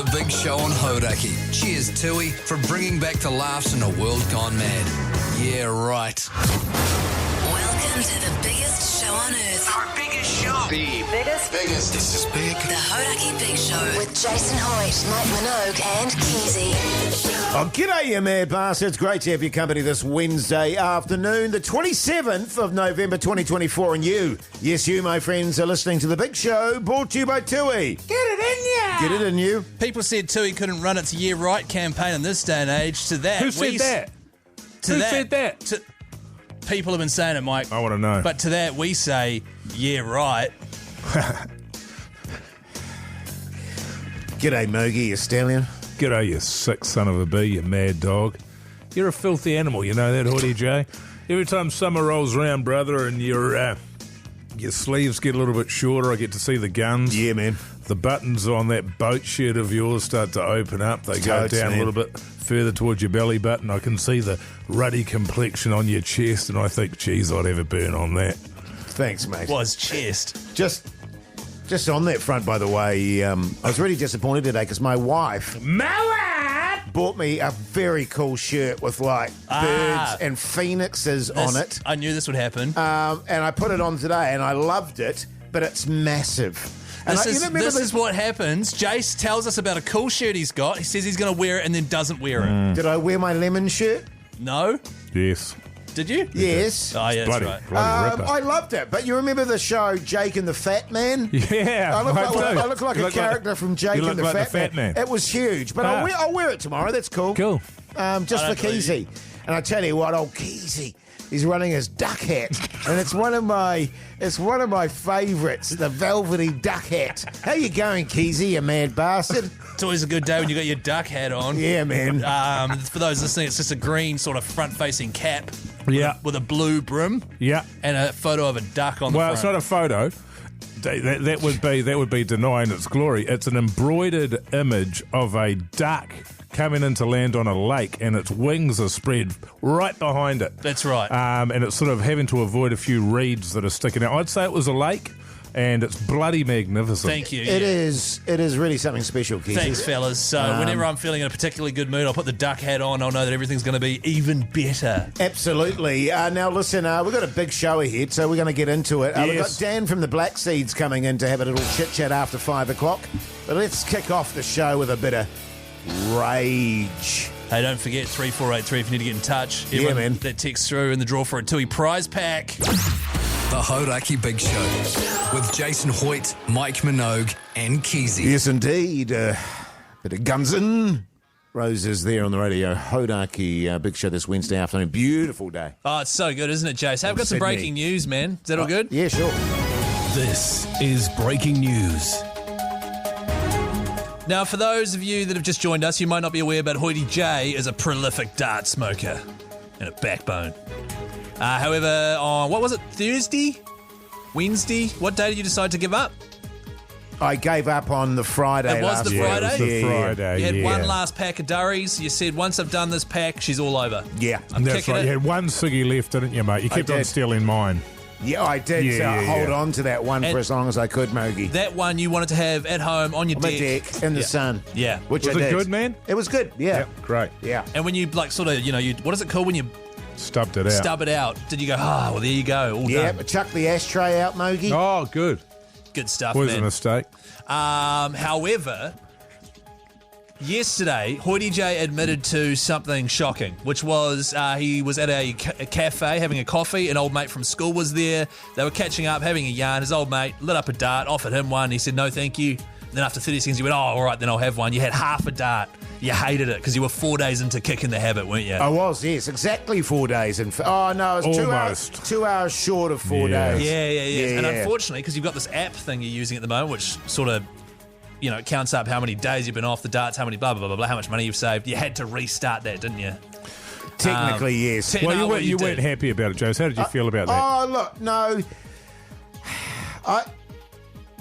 The Big Show on Hauraki. Cheers, Tui, for bringing back the laughs in a world gone mad. Yeah, right. Welcome to the biggest show on earth. Our biggest show. The biggest. This is big. The Hauraki Big Show with Jason Hoyt, Mike Minogue and Keyzie. Oh, g'day, you mad bastards. Great to have your company this Wednesday afternoon, the 27th of November 2024. And you, yes, you, my friends, are listening to The Big Show, brought to you by Tui. Get it in ya! Get it in you. People said Tui couldn't run its Yeah Right campaign in this day and age. To that, Who said that? To Who that, said that? To, people have been saying it, Mike. I want to know. But to that, we say, yeah, right. G'day, Mogi, you stallion. G'day, you sick son of a bee, you mad dog. You're a filthy animal, you know that, Hoodie J? Every time summer rolls around, brother, and your sleeves get a little bit shorter, I get to see the guns. Yeah, man. The buttons on that boat shirt of yours start to open up. They go Totes, down man. a little bit further towards your belly button. I can see the ruddy complexion on your chest, and I think, geez, I'd have a burn on that. Thanks, mate. Was chest. Just on that front, by the way, I was really disappointed today because my wife bought me a very cool shirt with, like, birds and phoenixes on it. I knew this would happen. And I put it on today, and I loved it, but it's massive. And This is what happens. Jase tells us about a cool shirt he's got. He says he's going to wear it and then doesn't wear it. Did I wear my lemon shirt? No? Yes. Did you? Yes. Oh, yeah, Bloody, that's right. bloody ripper. I loved it, but you remember the show Jake and the Fat Man? Yeah, I look like a character from Jake you and the look like Fat, Man. It was huge, but I'll wear it tomorrow. That's cool. Cool. Just I for don't believe Keyzie. And I tell you what, old Keyzie, he's running his duck hat, and it's one of my favourites, the velvety duck hat. How you going, Keyzie, you mad bastard? It's always a good day when you got your duck hat on. Yeah, man. For those listening, it's just a green sort of front-facing cap Yeah. with a blue brim Yeah. and a photo of a duck on the Well, front. it's not a photo. That would be denying its glory. It's an embroidered image of a duck coming into land on a lake, and its wings are spread right behind it. That's right. And it's sort of having to avoid a few reeds that are sticking out. I'd say it was a lake, and it's bloody magnificent. Thank you. It is really something special, Keyzie. Thanks, fellas. So whenever I'm feeling in a particularly good mood, I'll put the duck hat on. I'll know that everything's going to be even better. Absolutely. Now, listen, we've got a big show ahead, so we're going to get into it. We've got Yes. Dan from the Black Seeds coming in to have a little chit-chat after 5 o'clock. But let's kick off the show with a bit of rage. Hey, don't forget 3483 if you need to get in touch. Yeah, Everyone man. that texts through in the draw for a Tui prize pack. The Hauraki Big Show with Jason Hoyt, Mike Minogue, and Keyzie. Yes, indeed. Bit of Guns N' Roses there on the radio. Hauraki Big Show this Wednesday afternoon. Beautiful day. Oh, it's so good, isn't it, Jase? Hey, I've got some Sydney. breaking news, man. Is that all good? Yeah, sure. This is breaking news. Now, for those of you that have just joined us, you might not be aware, but Hoity J is a prolific dart smoker and a backbone. However, on, what was it, Thursday? Wednesday? What day did you decide to give up? I gave up on the Friday It was last the week. Friday? It was the Yeah, Friday. You had yeah. one last pack of durries. You said, once I've done this pack, she's all over. Yeah. I'm That's kicking right. it. You had one ciggy left, didn't you, mate? You kept on did. stealing mine. Yeah, I did Yeah, hold yeah. on to that one And for as long as I could, Mogi. That one you wanted to have at home on your On my deck. deck in the sun. Yeah. Which Was I it did. good, man? It was good, yeah. Yep, great. Yeah. And when you, like, sort of, you know, you what is it called when you Stubbed it out. stub it out? Did you go, well, there you go, all Yeah, done. but chuck the ashtray out, Mogi. Oh, good. Good stuff, Was a man. mistake. However, yesterday, Hoity J admitted to something shocking, which was he was at a cafe having a coffee. An old mate from school was there. They were catching up, having a yarn. His old mate lit up a dart, offered him one. He said, no, thank you. And then after 30 seconds, he went, all right, then I'll have one. You had half a dart. You hated it because you were 4 days into kicking the habit, weren't you? I was, yes, exactly 4 days. No, it was Almost. 2 hours short of 4 Yeah. days. Yeah. And unfortunately, because you've got this app thing you're using at the moment, which sort of, you know, it counts up how many days you've been off the darts, how many blah, blah, blah, blah, how much money you've saved. You had to restart that, didn't you? Technically, yes. Well, No, you did. weren't happy about it, Jase. How did you feel about that? Oh, look, no.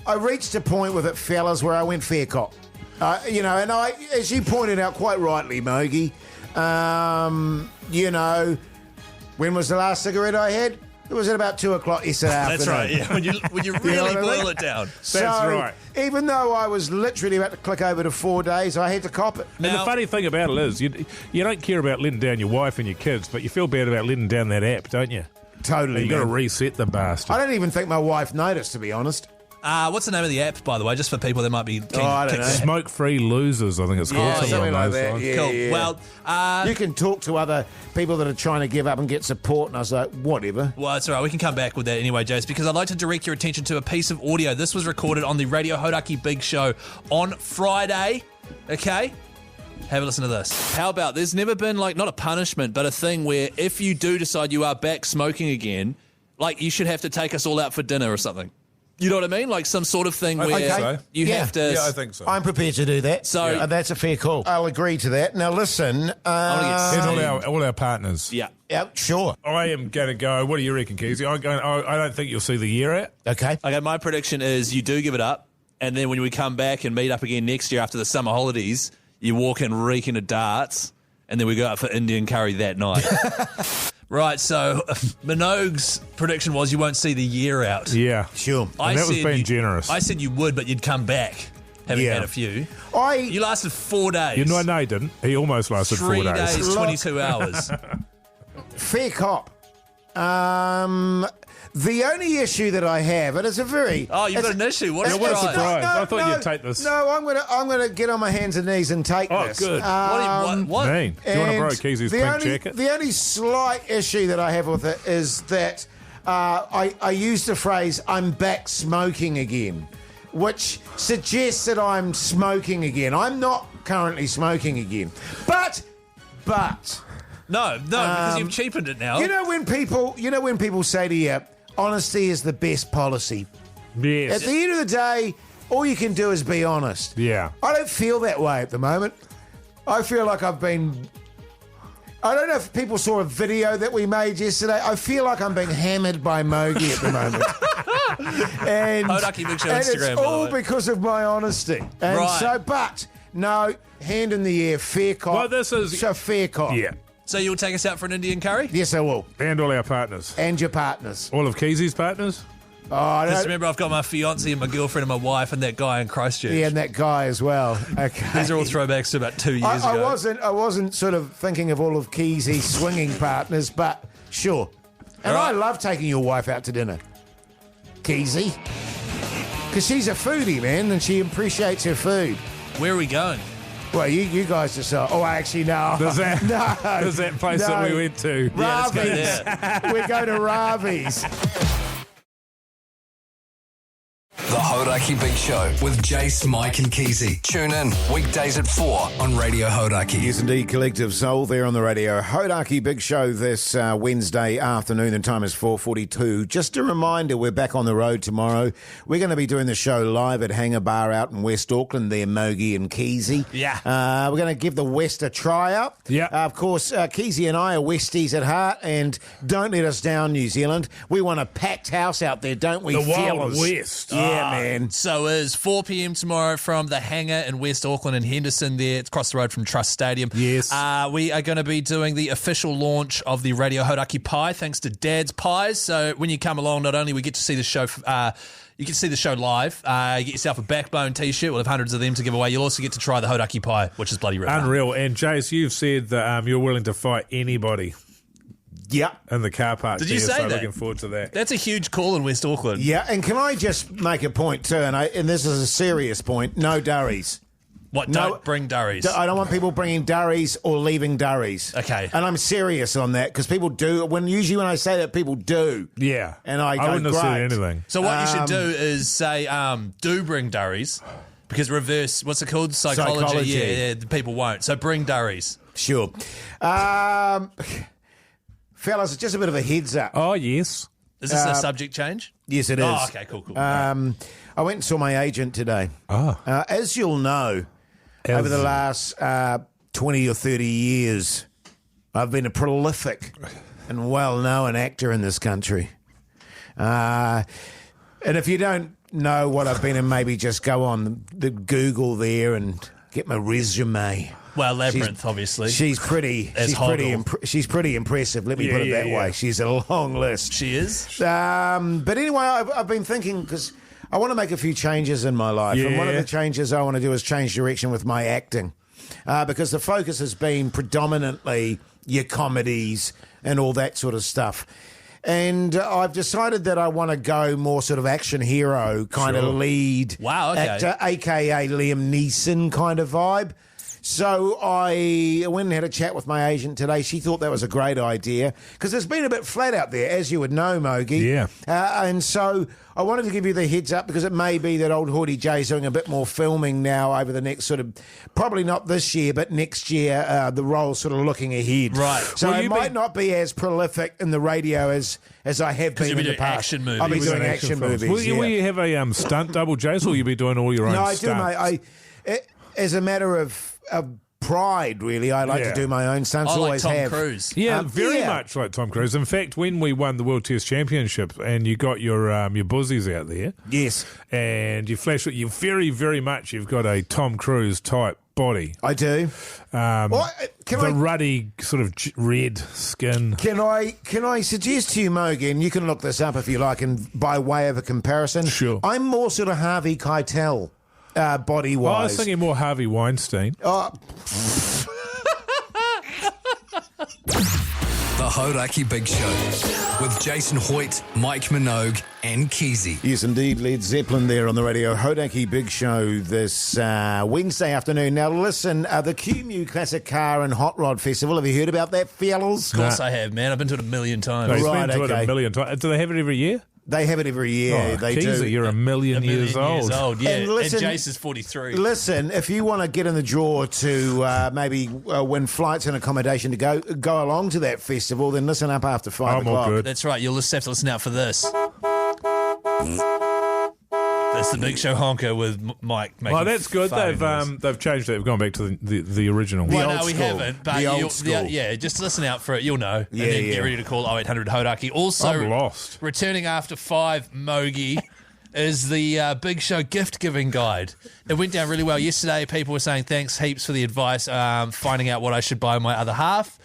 I reached a point with it, fellas, where I went fair cop. And I, as you pointed out quite rightly, Mogi, when was the last cigarette I had? It was at about 2 o'clock yesterday That's afternoon. right, yeah. When you really what I boil mean? it down. So, right. even though I was literally about to click over to 4 days, I had to cop it. And the funny thing about it is, you don't care about letting down your wife and your kids, but you feel bad about letting down that app, don't you? Totally. You got to man. reset the bastard. I don't even think my wife noticed, to be honest. What's the name of the app, by the way, just for people that might be keen? I don't know. Smoke-free losers, I think it's called. Yeah, something like along those that. lines. Yeah, Cool. yeah. Well, You can talk to other people that are trying to give up and get support, and I was like, whatever. Well, it's all right. We can come back with that anyway, Jase, because I'd like to direct your attention to a piece of audio. This was recorded on the Radio Hauraki Big Show on Friday. Okay? Have a listen to this. How about there's never been, like, not a punishment, but a thing where if you do decide you are back smoking again, like, you should have to take us all out for dinner or something. You know what I mean? Like some sort of thing I where think so. you Yeah. have to... Yeah, I think so. I'm prepared to do that. So- that's a fair call. I'll agree to that. Now, listen. And all our partners. Yeah. Yeah, sure. I am going to go. What do you reckon, Keyzie? I don't think you'll see the year out. Okay. Okay, my prediction is you do give it up, and then when we come back and meet up again next year after the summer holidays, you walk in reeking of darts, and then we go out for Indian curry that night. Right, so Minogue's prediction was you won't see the year out. Yeah. Sure. And that was said being generous. I said you would, but you'd come back, having Yeah. had a few. I You lasted 4 days. You know, no, he didn't. He almost lasted 3 4 days. days, 22 hours. fair cop. The only issue that I have, and it's a very Oh, you've got an issue. What a what a surprise. surprise. I thought you'd take this. No, I'm gonna get on my hands and knees and take Oh, this. good. What? Mean. Do you want to borrow Keyzie's pink jacket? The only slight issue that I have with it is that I used the phrase "I'm back smoking again," which suggests that I'm smoking again. I'm not currently smoking again, but. No, because you've cheapened it now. You know when people say to you, honesty is the best policy. At Yes. the end of the day, all you can do is be honest. Yeah. I don't feel that way at the moment. I feel like I've been... I don't know if people saw a video that we made yesterday. I feel like I'm being hammered by Mogi at the moment. and Hauraki Big Show and Instagram, it's by the all way. because of my honesty. And Right. so, but, no, hand in the air, fair cop. Well, this is- So fair cop. Yeah. So you'll take us out for an Indian curry? Yes, I will. And all our partners. And your partners. All of Keyzie's partners? Oh, I Just don't, remember, I've got my fiancée and my girlfriend and my wife and that guy in Christchurch. yeah, and that guy as well. Okay. These are all throwbacks to about 2 years I ago. wasn't sort of thinking of all of Keyzie's swinging partners, but sure. And All right. I love taking your wife out to dinner, Keyzie, because she's a foodie, man, and she appreciates her food. Where are we going? Well, you guys decide. Oh, actually, no. There's that, no. there's that place that we went to. Yeah, let's go Ravi's. there. We go to Ravi's. The Hauraki Big Show with Jase, Mike and Keyzie. Tune in weekdays at 4 on Radio Hauraki. Yes, indeed, Collective Soul there on the radio. Hauraki Big Show this Wednesday afternoon. The time is 4:42. Just a reminder, we're back on the road tomorrow. We're going to be doing the show live at Hangar Bar out in West Auckland there, Mogi and Keyzie. Yeah. We're going to give the West a try out. Yeah. Of course, Keyzie and I are Westies at heart, and don't let us down, New Zealand. We want a packed house out there, don't we, The Wild fellas? West. Yeah, man. So is 4 p.m. tomorrow from the hangar in West Auckland and Henderson there. It's across the road from Trust Stadium. Yes. We are going to be doing the official launch of the Radio Hauraki Pie thanks to Dad's Pies. So when you come along, not only we get to see the show... you get to see the show live. You get yourself a Backbone T-shirt. We'll have hundreds of them to give away. You'll also get to try the Hauraki Pie, which is bloody rip. Unreal. And Jase, you've said that you're willing to fight anybody Yeah. in the car park. Did you there, say so that? looking forward to that. That's a huge call in West Auckland. Yeah, and can I just make a point too, and this is a serious point, no durries. What, No, don't bring durries? I don't want people bringing durries or leaving durries. Okay. And I'm serious on that, because people do, usually when I say that, people do. Yeah. And I go, wouldn't have said great. anything. So what you should do is say, do bring durries, because reverse, what's it called? Psychology. Yeah, the people won't. So bring durries. Sure. Fellas, just a bit of a heads up. Oh, yes. Is this a subject change? Yes, it is. Oh, okay, cool. I went and saw my agent today. Oh. As you'll know, over the last 20 or 30 years, I've been a prolific and well-known actor in this country. And if you don't know what I've been in, maybe just go on the Google there and get my resume. Well, Labyrinth, obviously. She's pretty. As She's pretty impressive. Let me put it that way. She's a long list. She is. But anyway, I've been thinking because I want to make a few changes in my life, and one of the changes I want to do is change direction with my acting, because the focus has been predominantly your comedies and all that sort of stuff. And I've decided that I want to go more sort of action hero kind of lead actor, a.k.a. Liam Neeson kind of vibe. So I went and had a chat with my agent today. She thought that was a great idea because it's been a bit flat out there, as you would know, Mogi. Yeah. And so I wanted to give you the heads up because it may be that old Hoodie Jay's doing a bit more filming now over the next sort of, probably not this year, but next year, the role's sort of looking ahead. Right. So I might not be as prolific in the radio as I have been in the past. Action movies. I'll be doing action movies. Will you have a stunt double, Jase, or will you be doing all your own stunts? No, I do, mate. As a matter of pride, really, I like to do my own stunts. I like always Tom have. Cruise. Yeah, very much like Tom Cruise. In fact, when we won the World Test Championship and you got your buzzies out there, yes, and you flash it, you very, very much you've got a Tom Cruise type body. I do. Ruddy sort of red skin. Can I suggest to you, Mogan? You can look this up if you like, and by way of a comparison, sure. I'm more sort of Harvey Keitel. Body wise, I was thinking more Harvey Weinstein. The Hauraki Big Show with Jason Hoyt, Mike Minogue, and Keyzie. Yes, indeed, Led Zeppelin there on the radio. Hauraki Big Show this Wednesday afternoon. Now, listen, the QMU Classic Car and Hot Rod Festival. Have you heard about that, fellas? Of course I have, man. I've been to it a million times. No, he's been to it a million times. Do they have it every year? They have it every year. They Keyzie, do. You're a million years old. Yeah. And listen, Jase is 43. Listen, if you want to get in the draw to maybe win flights and accommodation to go along to that festival, then listen up after 5 o'clock. All good. That's right. You'll just have to listen out for this. That's the Big Show honker with Mike. Oh, that's good. They've changed it. They've gone back to the original. Well, no, we haven't. But the old school. Yeah, just listen out for it. You'll know. Yeah, and then get ready to call 0800 Hauraki. Also, I'm lost. Returning after 5, Mogi, is the Big Show gift giving guide. It went down really well yesterday. People were saying thanks heaps for the advice, finding out what I should buy my other half.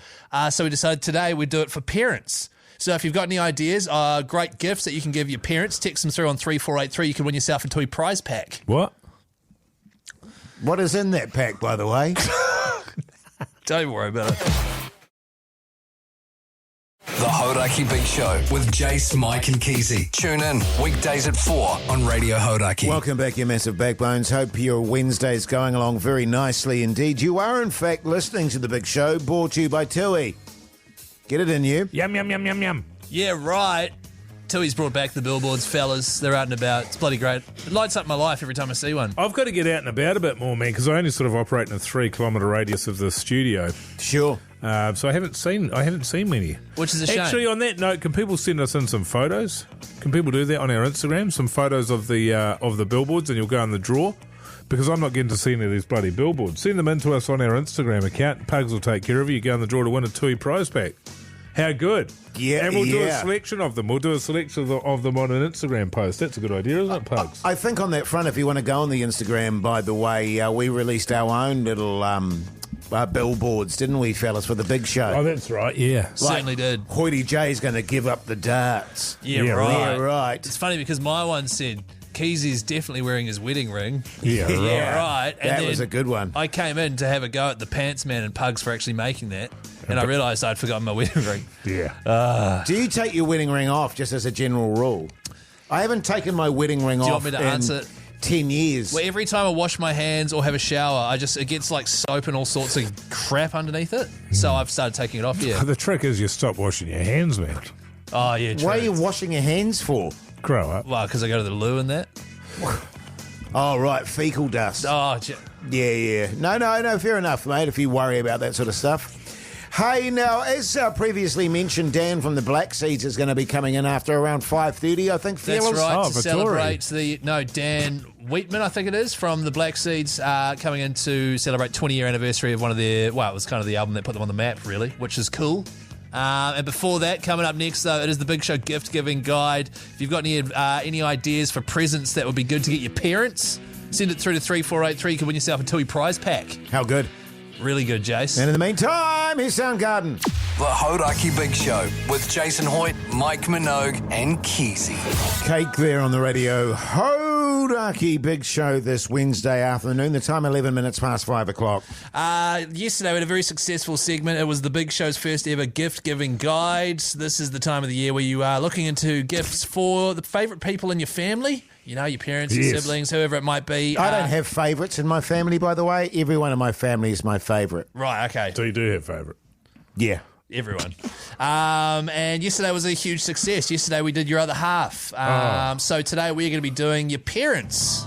So we decided today we'd do it for parents. So if you've got any ideas, great gifts that you can give your parents, text them through on 3483. You can win yourself a toy prize pack. What? What is in that pack, by the way? Don't worry about it. The Hauraki Big Show with Jase, Mike, and Keyzie. Tune in weekdays at 4 on Radio Hauraki. Welcome back, you massive backbones. Hope your Wednesday's going along very nicely indeed. You are, in fact, listening to the Big Show, brought to you by Tui. Get it in you. Yum, yum, yum, yum, yum. Yeah, right. Tui's brought back the billboards, fellas. They're out and about. It's bloody great. It lights up my life every time I see one. I've got to get out and about a bit more, man, because I only sort of operate in a 3-kilometre radius of the studio. Sure. So I haven't seen many. Which is a shame. Actually, on that note, can people send us in some photos? Can people do that on our Instagram? Some photos of the billboards, and you'll go in the draw. Because I'm not getting to see any of these bloody billboards. Send them in to us on our Instagram account. Pugs will take care of you. You go in the draw to win a TUI prize pack. How good. Yeah, and we'll do a selection of them. We'll do a selection of them on an Instagram post. That's a good idea, isn't it, Pugs? I think on that front, if you want to go on the Instagram, by the way, we released our own little billboards, didn't we, fellas, for the Big Show? Oh, that's right, yeah. Certainly did. Hoity J's going to give up the darts. Yeah, right. Yeah, right. It's funny because my one said Keyzie's definitely wearing his wedding ring. Yeah, right. Yeah, right. And that was a good one. I came in to have a go at the Pants Man and Pugs for actually making that, and I realised I'd forgotten my wedding ring. Yeah. Do you take your wedding ring off just as a general rule? I haven't taken my wedding ring off. Do you want me to answer it? 10 years. Well, every time I wash my hands or have a shower, it gets like soap and all sorts of crap underneath it. So I've started taking it off, yeah. The trick is you stop washing your hands, man. Oh, yeah, true. What are you washing your hands for? Grow up. Well, because I go to the loo and that. Oh, right, fecal dust. Oh, Yeah. No, fair enough, mate, if you worry about that sort of stuff. Hey, now, as previously mentioned, Dan from the Black Seeds is going to be coming in after around 5:30, I think. That's fellas. right, to Vittori. celebrate Dan Wheatman, I think it is, from the Black Seeds, coming in to celebrate 20-year anniversary of one of their, well, it was kind of the album that put them on the map, really, which is cool. And before that, coming up next, though, it is the Big Show gift giving guide. If you've got any ideas for presents that would be good to get your parents, send it through to 3483. You can win yourself a TUI prize pack. How good. Really good, Jase. And in the meantime, here's Soundgarden. The Hauraki Big Show with Jason Hoyt, Mike Minogue, and Keyzie. Cake there on the radio. Hauraki Big Show this Wednesday afternoon. The time 11 minutes past 5 o'clock. Yesterday we had a very successful segment. It was the Big Show's first ever gift-giving guide. This is the time of the year where you are looking into gifts for the favourite people in your family. You know, your parents, your siblings, whoever it might be. I don't have favourites in my family, by the way. Everyone in my family is my favourite. Right, okay. So you do have favourite? Yeah. Everyone. And yesterday was a huge success. Yesterday we did your other half. So today we're going to be doing your parents.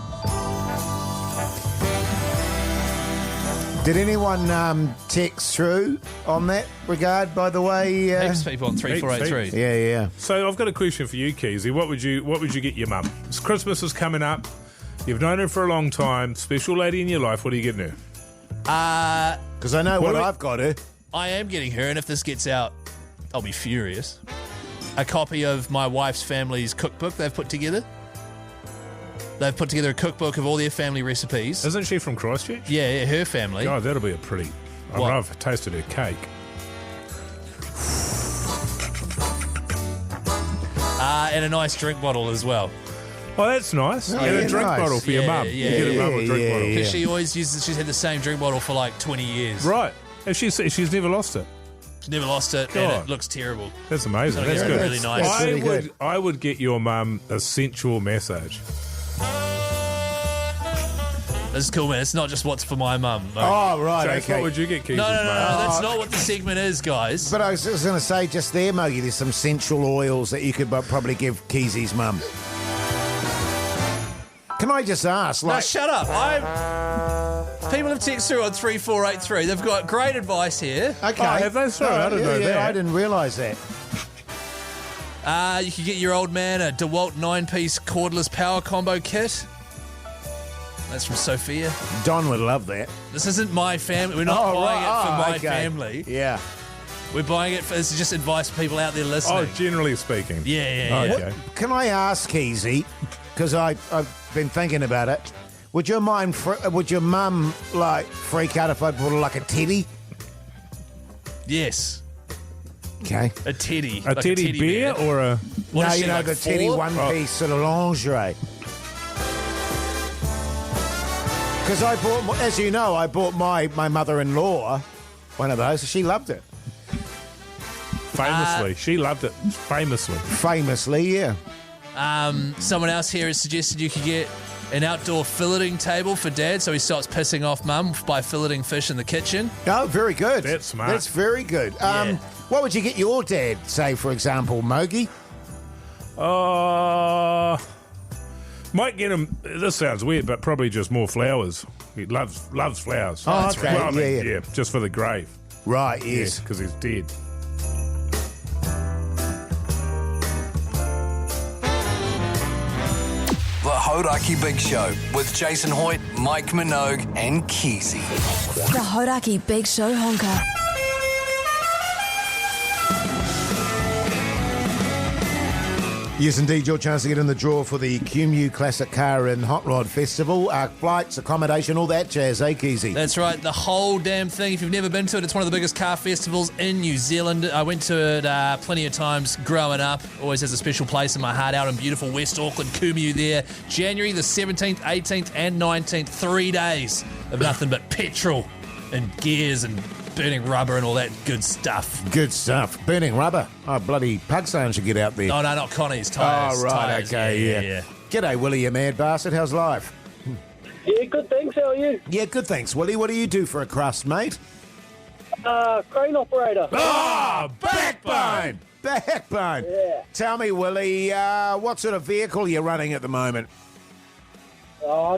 Did anyone text through on that regard, by the way? Heaps of people on 3483. Yeah. So I've got a question for you, Keyzie. What would you get your mum? Christmas is coming up. You've known her for a long time. Special lady in your life. What are you getting her? Because I know what I've got her. I am getting her, and if this gets out, I'll be furious. A copy of my wife's family's cookbook they've put together. They've put together a cookbook of all their family recipes. Isn't she from Christchurch? Yeah, her family. God, that'll be a pretty... What? I've tasted her cake. And a nice drink bottle as well. Oh, that's nice. Oh, Get a yeah, drink nice. bottle for your mum. Yeah, You get a mum a drink bottle. Because she always uses, she's had the same drink bottle for like 20 years. Right. And she's never lost it. She's never lost it, and God. it looks terrible. That's amazing. So That's yeah, good. really nice. That's really good. I would get your mum a sensual massage. This is cool, man. It's not just what's for my mum. Oh, right, Jase, okay. what would you get, Keith? No, that's not what the segment is, guys. But I was going to say just there, Mogi, there's some sensual oils that you could probably give Keyzie's mum. Can I just ask? No, shut up. People have texted through on 3483. They've got great advice here. Okay. Oh, have they? Sorry, I didn't know that. I didn't realise that. You could get your old man a DeWalt 9-piece cordless power combo kit. That's from Sophia. Don would love that. This isn't my family. We're not buying it for my family. Yeah. We're buying it for, this is just advice for people out there listening. Oh, generally speaking. Yeah. Okay. Can I ask, Keyzie, because I've been thinking about it, would your mum like freak out if I bought her like a teddy? Yes. Okay. A teddy. A like teddy bear or a... What No, is you she, know, like the teddy 4? one-piece sort of lingerie. Because I bought, as you know, I bought my mother-in-law one of those. She loved it. Famously. She loved it. Famously. Famously, yeah. Someone else here has suggested you could get an outdoor filleting table for Dad so he stops pissing off Mum by filleting fish in the kitchen. Oh, very good. That's smart. That's very good. What would you get your dad, say, for example, Mogi? Might get him... This sounds weird, but probably just more flowers. He loves flowers. Oh, okay. Well, I mean, Yeah. just for the grave. Right, yes. Because he's dead. The Hauraki Big Show with Jason Hoyt, Mike Minogue, and Keyzie. The Hauraki Big Show Honker. Yes, indeed, your chance to get in the draw for the QMU Classic Car and Hot Rod Festival. Flights, accommodation, all that jazz, eh, Keyzie? That's right, the whole damn thing. If you've never been to it, it's one of the biggest car festivals in New Zealand. I went to it plenty of times growing up. Always has a special place in my heart out in beautiful West Auckland, QMU there. January the 17th, 18th and 19th, 3 days of nothing but petrol and gears and burning rubber and all that good stuff. Good stuff. Burning rubber. Oh, bloody Pugsound should get out there. Oh, no, not Connie's. Tyres. Oh, right, Tyres. okay, yeah. G'day, Willie, you mad bastard. How's life? Yeah, good, thanks. How are you? Yeah, good, thanks, Willie. What do you do for a crust, mate? Crane operator. Oh, backbone! Backbone! Yeah. Tell me, Willie, what sort of vehicle you're running at the moment?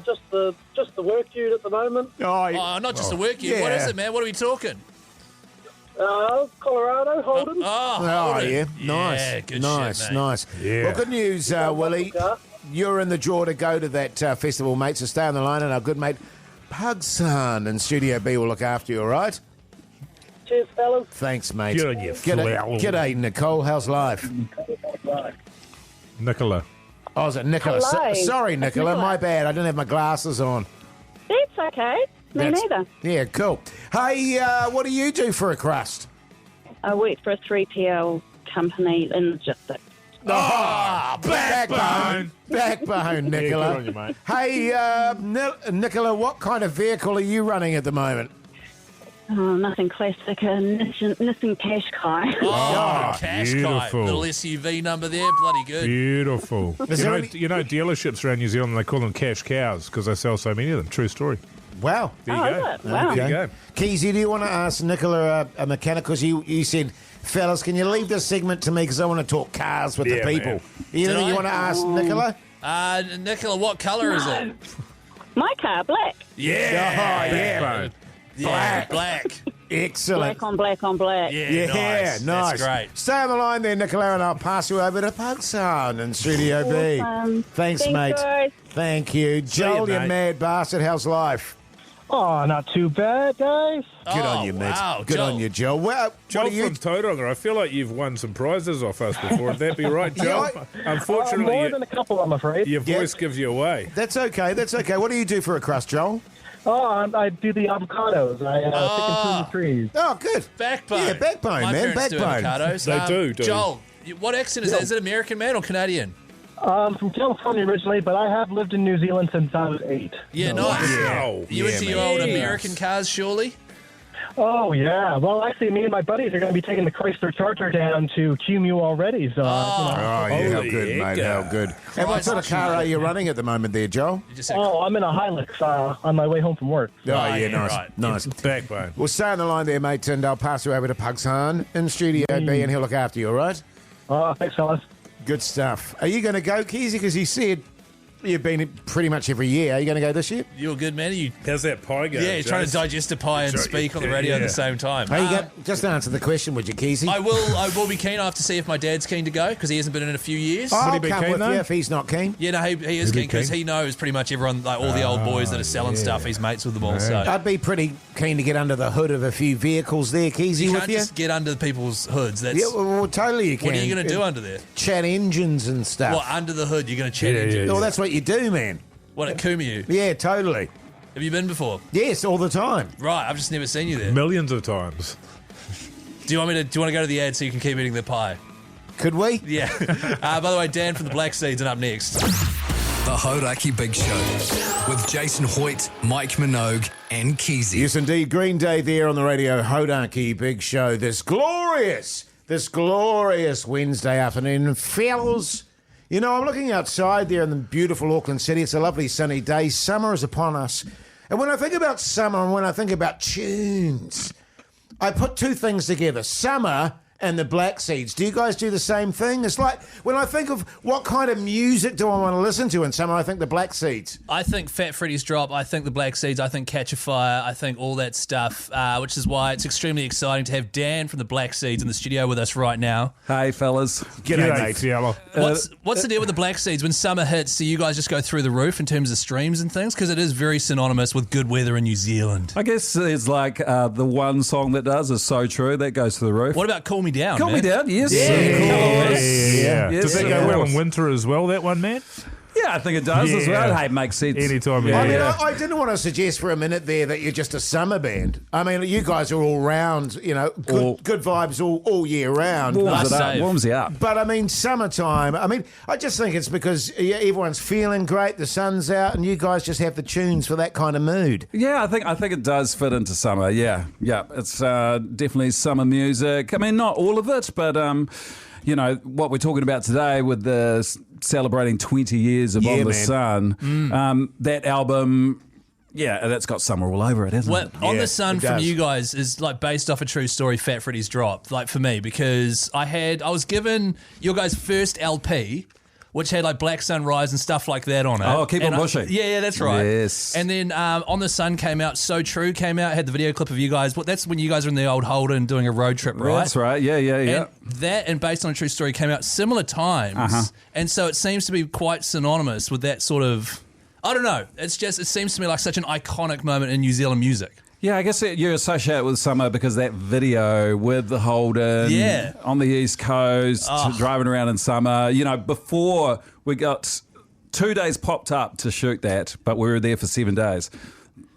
Just the work unit at the moment. Oh, not just the work unit. yeah. What is it, man? What are we talking? Colorado, Holden. Oh, Holden. yeah. Nice. Yeah, good nice, shit, mate. nice. Yeah. Well, good news, Willie. car. You're in the draw to go to that festival, mate, so stay on the line, and our good mate Pugson in Studio B will look after you, all right? Cheers, fellas. Thanks, mate. Good on you, flower. G'day, Nicole. How's life? Nicola. Oh, is it Nicola? Hello. Sorry, Nicola. Nicola. My bad. I didn't have my glasses on. That's okay. Me neither. Yeah, cool. Hey, what do you do for a crust? I worked for a 3PL company in logistics. Backbone, Nicola. Good on you, mate. Hey, Nicola, what kind of vehicle are you running at the moment? Oh, nothing classic. Nissan Qashqai. Oh, Cash beautiful. Little SUV number there, bloody good. Beautiful. there any- You know, dealerships around New Zealand, they call them cash cows because they sell so many of them. True story. Wow. There you go. Is it? Wow. There you go. Keyzie, do you want to ask Nicola a mechanic? Because you said, fellas, can you leave this segment to me because I want to talk cars with the Yeah, people. man. Anything Did you I? want to ask Nicola? Nicola, what colour is it? My car, black. Yeah. Black. Black. Excellent. Black on black on black. Yeah, nice. That's great. Stay on the line there, Nicola, and I'll pass you over to Pugson in Studio B. Awesome. Thanks, Thanks, mate. guys. Thank you. Joel, you mate. mad bastard. How's life? Oh, not too bad, guys. Good on you, mate. Wow, Good Joel. on you, Joel. Well, Joel what do you... from Tauranga, I feel like you've won some prizes off us before. Would that be right, Joel? Yeah, Unfortunately, More than a couple, I'm afraid. your voice gives you away. That's okay. That's okay. What do you do for a crust, Joel? Oh, I do the avocados. I pick and prune the trees. Oh, good. Backbone. Yeah, backbone, My man. parents do Backbone. avocados. They do. Joel, what accent is that? Is it American, man, or Canadian? From California originally, but I have lived in New Zealand since I was 8. Yeah, So- nice. Wow. You into your old American cars, surely? Oh, yeah. Well, actually, me and my buddies are going to be taking the Chrysler Charger down to QMU already. So, Oh, yeah, how Holy good, mate. heck. How good. And what sort of car are you running at the moment there, Joel? You just said, Oh, I'm in a Hilux on my way home from work. Oh, yeah, yeah, nice. right. Nice. Backbone. Well, stay on the line there, mate, and I'll pass you over to Pugson in Studio B, and he'll look after you, all right? Thanks, fellas. Good stuff. Are you going to go, Keyzie? Because you said you've been pretty much every year. Are you going to go this year? you're a good man. You, How's that pie going? yeah, you're trying to Jase? digest a pie and Sorry, speak on the radio at yeah. the same time. Hey, just answer the question, would you, Keyzie? I will be keen. I have to see if my dad's keen to go because he hasn't been in a few years. I'll he be come keen, with though? you if he's not keen. Yeah, no, he is keen because he knows pretty much everyone, like all the old boys that are selling stuff. He's mates with them all. So I'd be pretty keen to get under the hood of a few vehicles there, Keyzie, you with can't you. just get under people's hoods. That's Yeah, well, totally you can. what are you going to do under there? Chat engines and stuff. What, under the hood? You're going to chat Yeah, engines? yeah, Well, that's what you do, man. What, at Kumu? Yeah, totally. Have you been before? Yes, all the time. Right, I've just never seen you there. Millions of times. Do you want to go to the ad so you can keep eating the pie? Could we? Yeah. By the way, Dan from the Black Seeds and up next. The Hauraki Big Show with Jason Hoyt, Mike Minogue, and Keyzie. Yes, indeed. Green Day there on the radio. Hauraki Big Show. This glorious Wednesday afternoon. Fellas, you know, I'm looking outside there in the beautiful Auckland City. It's a lovely sunny day. Summer is upon us. And when I think about summer and when I think about tunes, I put two things together. Summer and the Black Seeds. Do you guys do the same thing? It's like when I think of what kind of music do I want to listen to in summer, I think the Black Seeds. I think Fat Freddy's Drop, I think the Black Seeds, I think Catch a Fire, I think all that stuff, which is why it's extremely exciting to have Dan from the Black Seeds in the studio with us right now. Hey, fellas. G'day, mate. fella. What's the deal with the Black Seeds? When summer hits, do you guys just go through the roof in terms of streams and things? Because it is very synonymous with good weather in New Zealand. I guess it's like the one song that does is So True. That goes to the roof. What about Cool Me Down, Calm man? me down, yes. Yeah. Of course. Yeah. Yes, Does that of go well course. in winter as well, that one, man? Yeah, I think it does as Yeah. well. Hey, it makes sense. Anytime of Yeah. I mean, year. I didn't want to suggest for a minute there that you're just a summer band. I mean, you guys are all round, you know, good vibes all year round. Warms Nice it up. save. Warms you up. But I mean, summertime, I mean, I just think it's because everyone's feeling great, the sun's out, and you guys just have the tunes for that kind of mood. Yeah, I think it does fit into summer. Yeah. It's definitely summer music. I mean, not all of it, but you know what we're talking about today with the celebrating 20 years of Yeah, On the man. Sun. That album. Yeah, that's got summer all over it, hasn't Well, it? On Yeah, the Sun it from does. you guys is like based off a true story, Fat Freddy's Drop, like for me, because I was given your guys' first LP, which had like Black Sunrise and stuff like that on it. Oh, Keep And on Pushing. Yeah, that's right. Yes. And then On the Sun came out, So True came out, had the video clip of you guys. That's when you guys were in the old Holden doing a road trip, right? That's right. Yeah. And that and Based on a True Story came out similar times. Uh-huh. And so it seems to be quite synonymous with that sort of, I don't know. It seems to me like such an iconic moment in New Zealand music. Yeah, I guess you associate it with summer because that video with the Holden Yeah. on the East Coast, driving around in summer. You know, before we got 2 days popped up to shoot that, but we were there for 7 days.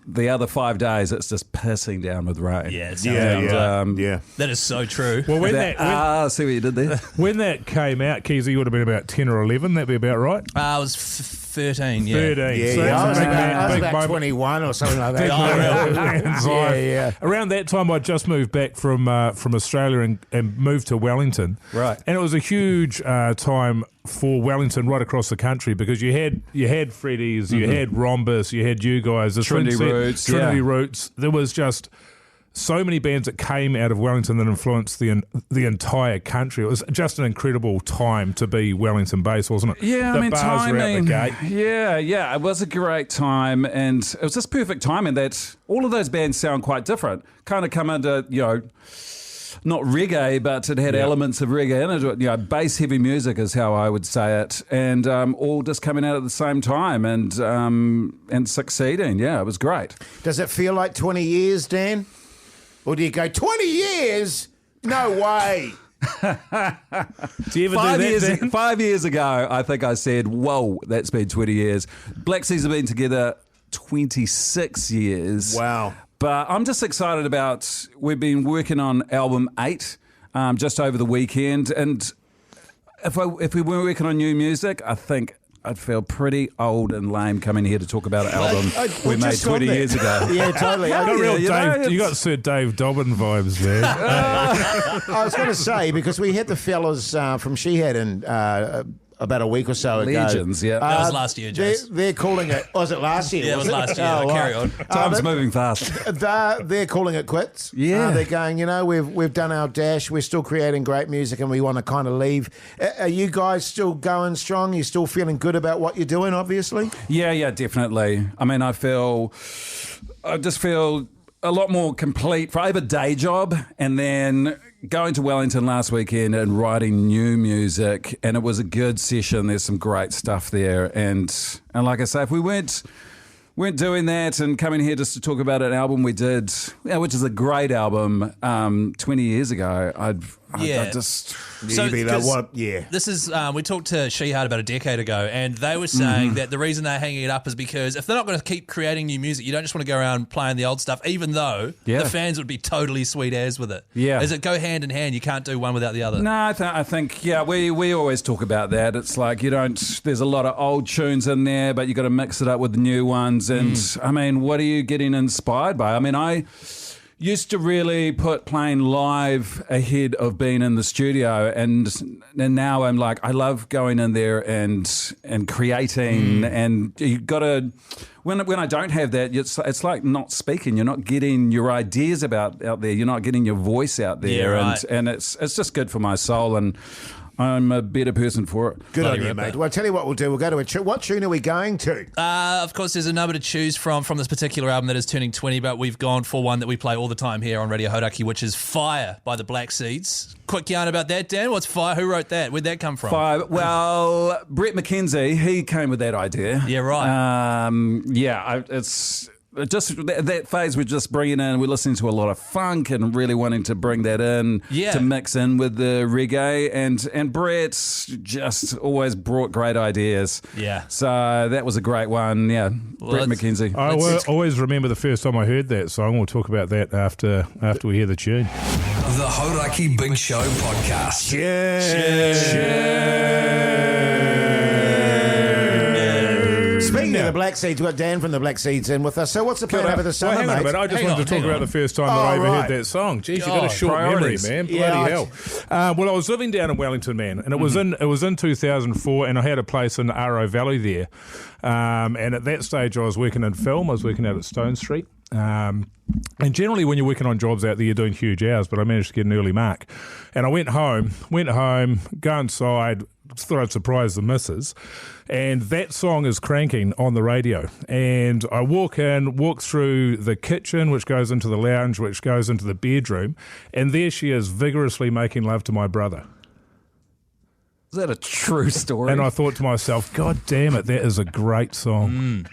the other 5 days, it's just pissing down with rain. Yeah, it sounds Yeah. That is so true. Well, see what you did there? when that came out, Keyzie, you would have been about 10 or 11. That'd be about right. I was 13, yeah. 13. Yeah, So I that's was a big about, big moment. 21 or something like Big that. moment in man's life. Around that time, I just moved back from Australia and moved to Wellington. Right. And it was a huge time for Wellington right across the country because you had Freddy's, you had Rhombus, you had you guys, the Trinity Twin Set, Roots, Trinity yeah. Roots. There was just so many bands that came out of Wellington that influenced the entire country. It was just an incredible time to be Wellington based, wasn't it? Yeah, the I mean, bars were out the timing. gate. Yeah, it was a great time, and it was just perfect timing that all of those bands sound quite different. Kind of come under, not reggae, but it had elements of reggae in it. Bass heavy music is how I would say it, and all just coming out at the same time and succeeding. Yeah, it was great. Does it feel like 20 years, Dan? Or do you go, 20 years? No way. Do you ever do that, Dan? 5 years ago, I think I said, whoa, that's been 20 years. Black Seas have been together 26 years. Wow. But I'm just excited about, we've been working on album 8 just over the weekend. And if we weren't working on new music, I think I'd feel pretty old and lame coming here to talk about an album we made 20 years ago. Yeah, totally. You got real you know, Dave, you got Sir Dave Dobbin vibes there. I was going to say, because we had the fellas from Shehead in about a week or so ago. Legends, yeah. That was last year, Jase. They're calling it, was it last year? Yeah, it was last year. Carry on. Time's moving fast. They're calling it quits. Yeah. They're going, we've done our dash. We're still creating great music and we want to kind of leave. Are you guys still going strong? You still feeling good about what you're doing, obviously? Yeah, definitely. I mean, I just feel a lot more complete. For I have a day job and then going to Wellington last weekend and writing new music, and it was a good session. There's some great stuff there. And like I say, if we weren't doing that and coming here just to talk about an album we did, which is a great album, 20 years ago, I just... So, you'd be like, what? Yeah. This is we talked to Sheheart about a decade ago, and they were saying that the reason they're hanging it up is because if they're not going to keep creating new music, you don't just want to go around playing the old stuff, even though the fans would be totally sweet as with it. Yeah. Does it go hand in hand? You can't do one without the other. No, I think we always talk about that. It's like there's a lot of old tunes in there, but you got to mix it up with the new ones. And I mean, what are you getting inspired by? I mean, I used to really put playing live ahead of being in the studio, and now I'm like, I love going in there and creating, and you got to. When I don't have that, it's like not speaking. You're not getting your ideas out there. You're not getting your voice out there, Yeah, right. and it's just good for my soul, and I'm a better person for it. Good on you, mate. Well, I'll tell you what we'll do. We'll go to a tune. What tune are we going to? Of course, there's a number to choose from this particular album that is turning 20, but we've gone for one that we play all the time here on Radio Hauraki, which is Fire by the Black Seeds. Quick yarn about that, Dan. What's Fire? Who wrote that? Where'd that come from? Fire. Well, Brett McKenzie, he came with that idea. Yeah, right. It's just that phase we're just bringing in. We're listening to a lot of funk and really wanting to bring that in to mix in with the reggae. And Brett's just always brought great ideas. Yeah. So that was a great one. Yeah, Brett McKenzie. I always remember the first time I heard that song. We'll talk about that after we hear the tune. The Hauraki Big Show podcast. Speaking of the Black Seeds, we've got Dan from the Black Seeds in with us. So what's the plan over the summer, hang on a mate? minute. I just Hang wanted on, to talk hang about on. the first time that I ever heard that song. Jeez, you got a God, short priorities. memory, man. Yeah, Bloody hell. Well, I was living down in Wellington, man, and it was in 2004, and I had a place in Aro Valley there. And at that stage, I was working in film. I was working out at Stone Street. And generally when you're working on jobs out there, you're doing huge hours, but I managed to get an early mark. And I went home, go inside, thought I'd surprise the missus, and that song is cranking on the radio. And I walk through the kitchen, which goes into the lounge, which goes into the bedroom, and there she is vigorously making love to my brother. Is that a true story? And I thought to myself, God damn it, that is a great song.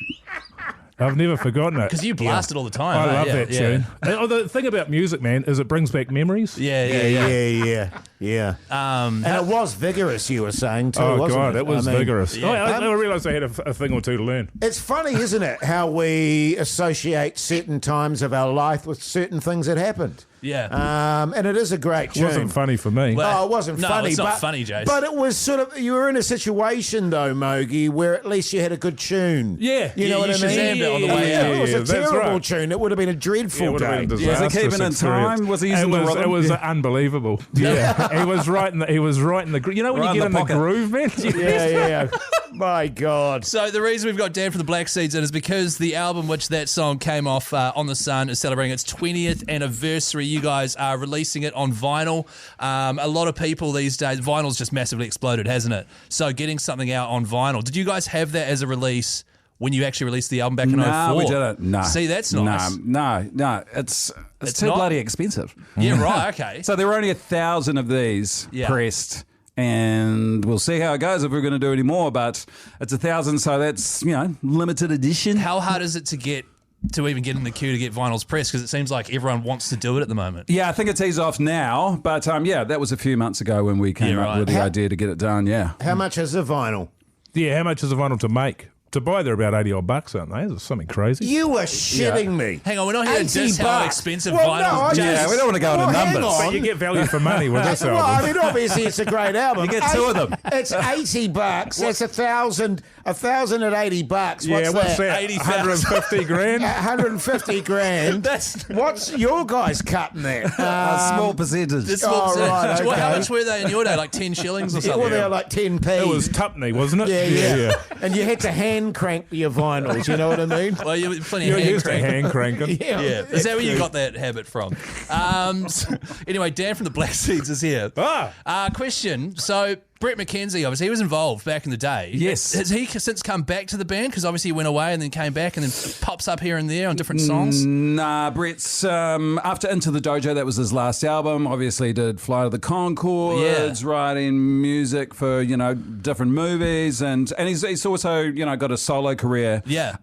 I've never forgotten it. Because you blast it all the time. I eh? love Yeah, that yeah. tune. The thing about music, man, is it brings back memories. Yeah. And it was vigorous, you were saying, too, Oh, wasn't God, it? it was I mean, vigorous. yeah. I realised I had a thing or two to learn. It's funny, isn't it, how we associate certain times of our life with certain things that happened. Yeah. And it is a great It tune. wasn't funny for me. Well, Oh, it wasn't no, funny. it's not but, funny, Jase. But it was sort of, you were in a situation, though, Mogi, where at least you had a good tune. Yeah. You know Yeah, what you I mean? Shazammed it on the way out. It was a that's terrible right. tune. It would have been a dreadful It would have day. been a Was he disastrous keeping in experience. time? Was he using the rhythm? It was Yeah. unbelievable. Yeah, he was right in the. He was right in the. You know when Right you in get the in the pocket. groove, man. Yeah. My God. So the reason we've got Dan from the Black Seeds in is because the album which that song came off on the Sun is celebrating its 20th anniversary. You guys are releasing it on vinyl. A lot of people these days, vinyl's just massively exploded, hasn't it? So getting something out on vinyl. Did you guys have that as a release when you actually released the album back in 04? No, we didn't. No. See, that's nice. No. It's too not? bloody expensive. Yeah, right, okay. So there were only 1,000 of these Yeah. pressed. And we'll see how it goes if we're going to do any more. But it's 1,000, so that's, limited edition. How hard is it to even get in the queue to get vinyls pressed? Because it seems like everyone wants to do it at the moment. Yeah, I think it's eased off now. But, that was a few months ago when we came Yeah, up right. with the idea to get it done, yeah. How much is the vinyl? Yeah, how much is a vinyl to make? To buy, they're about $80 odd, aren't they? It's something crazy. You were shitting me. Hang on, we're not here to 80 diss how bucks. expensive Well, vinyl no, I is. Yeah, we don't want to go into hang numbers. on. But you get value for money with this Well, I album. mean, obviously it's a great album. You get two of them. It's $80. That's $1,000 at $80. What's Yeah, what's that? 80,000. 150 grand? 150 grand. What's your guys cutting there? A small percentage. This small percentage. right, Well, how okay. much were they in your day? Like 10 shillings or Yeah, something? well, they're like 10p. It was Tupney, wasn't it? Yeah. And you had to hand crank your vinyls, you know what I mean? Well, you were plenty You're of hand used to crank. hand cranking. Yeah. Is that where you got that habit from? Anyway, Dan from the Black Seeds is here. Question. So, Brett McKenzie, obviously, he was involved back in the day. Yes. Has he since come back to the band? Because obviously he went away and then came back and then pops up here and there on different songs. Nah, Brett's after Into the Dojo, that was his last album. Obviously, did Flight of the Conchords, writing music for different movies, and he's also got a solo career. Yeah.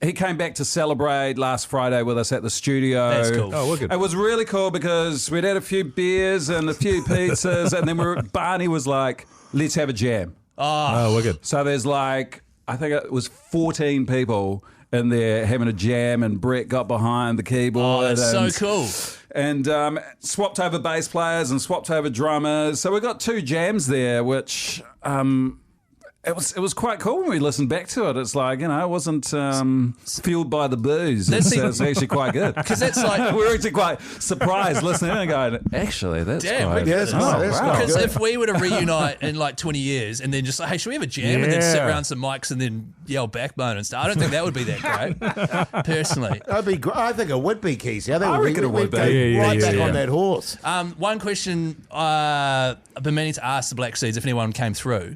He came back to celebrate last Friday with us at the studio. That's cool. Oh, wicked. It was really cool because we'd had a few beers and a few pizzas, and then Barney was like, "Let's have a jam." Oh, wicked. So there's I think it was 14 people in there having a jam, and Brett got behind the keyboard. Oh, that's so and, cool. And swapped over bass players and swapped over drummers. So we got two jams there, which it was quite cool when we listened back to it. It's like, it wasn't fueled by the booze. It's actually quite good. Because that's like... We were actually quite surprised listening and going, actually, that's Damn, quite... we did That's it. nice. That's wow. Because good. if we were to reunite in like 20 years and then just like, hey, should we have a jam and then sit Yeah. around some mics and then yell backbone and stuff? I don't think that would be that great, personally. That'd be I think it would be, Keyzie. I reckon it would we'd be. go Yeah, right back yeah. on that horse. One question I've been meaning to ask the Black Seeds if anyone came through.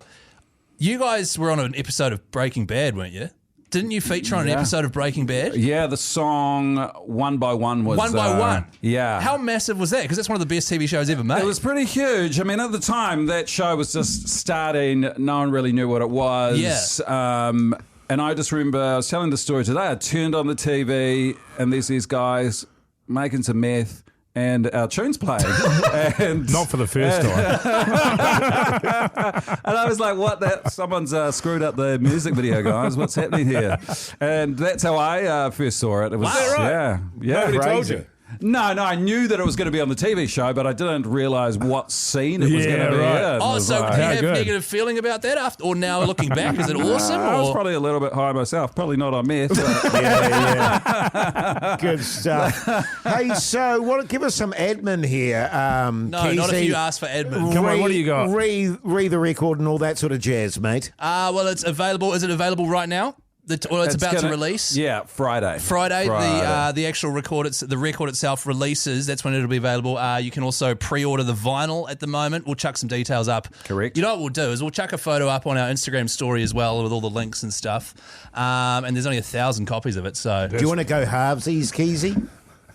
You guys were on an episode of Breaking Bad, weren't you? Didn't you feature on an episode of Breaking Bad? Yeah, the song One by One was... One by One. Yeah. How massive was that? Because that's one of the best TV shows ever made. It was pretty huge. I mean, at the time, that show was just starting. No one really knew what it was. Yeah. And I just remember, I was telling the story today, I turned on the TV and there's these guys making some meth and our tunes playing. And Not for the first time. and I was like, what? Someone's screwed up the music video, guys. What's happening here? And that's how I first saw it. It was, Wow. yeah. Nobody told Crazy. you. No, I knew that it was going to be on the TV show, but I didn't realise what scene it was Yeah, going to be right. in. Oh, It was so like- do you How have good. negative feeling about that after, or now looking back? Is it awesome? I was Or? probably a little bit high myself. Probably not on meth. But Yeah. Good stuff. Hey, so give us some admin here. No, not if Keyzie. you ask for admin. Come on, what do you got? Re the record and all that sort of jazz, mate. Well, it's available. Is it available right now? Or it's about to gonna- release? Yeah, Friday. Friday. The actual record, the record itself releases. That's when it'll be available. You can also pre-order the vinyl at the moment. We'll chuck some details up. Correct. You know what we'll do is we'll chuck a photo up on our Instagram story as well with all the links and stuff. And there's only 1,000 copies of it. So Do you want to go halvesies, Keyzie?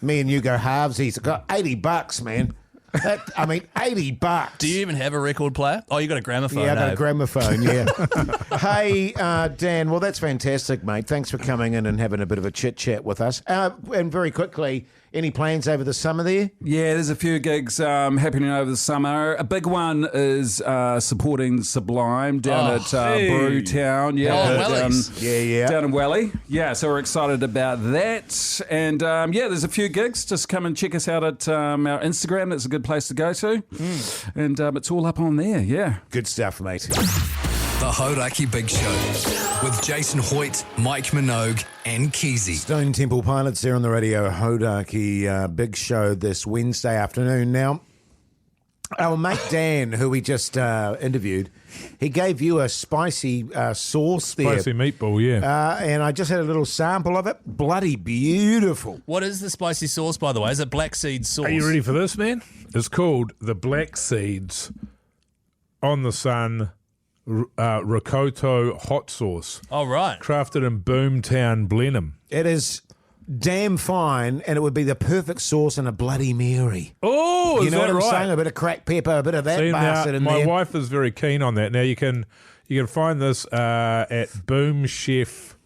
Me and you go halvesies. I got $80, man. $80. Do you even have a record player? Oh, you got a gramophone. Yeah, I got a Dave. gramophone, yeah. Hey, Dan, well, that's fantastic, mate. Thanks for coming in and having a bit of a chit-chat with us. And very quickly, any plans over the summer there? Yeah, there's a few gigs happening over the summer. A big one is supporting Sublime down at Brewtown. Down in Welly. Yeah, so we're excited about that. And there's a few gigs. Just come and check us out at our Instagram. That's a good place to go to. And it's all up on there, yeah. Good stuff, mate. The Hauraki Big Show with Jason Hoyt, Mike Minogue, and Keyzie. Stone Temple Pilots there on the radio. Hauraki Big Show this Wednesday afternoon. Now, our mate Dan, who we just interviewed, he gave you a spicy sauce there. Spicy meatball, yeah. And I just had a little sample of it. Bloody beautiful. What is the spicy sauce, by the way? Is it black seed sauce? Are you ready for this, man? It's called the Black Seeds on the Sun Rocoto Hot Sauce. Oh, right. Crafted in Boomtown, Blenheim. It is damn fine, and it would be the perfect sauce in a Bloody Mary. Oh, you is know that what I'm right? saying? A bit of cracked pepper, a bit of that See, bastard now, in my there. wife is very keen on that. Now you can find this at Boom Chef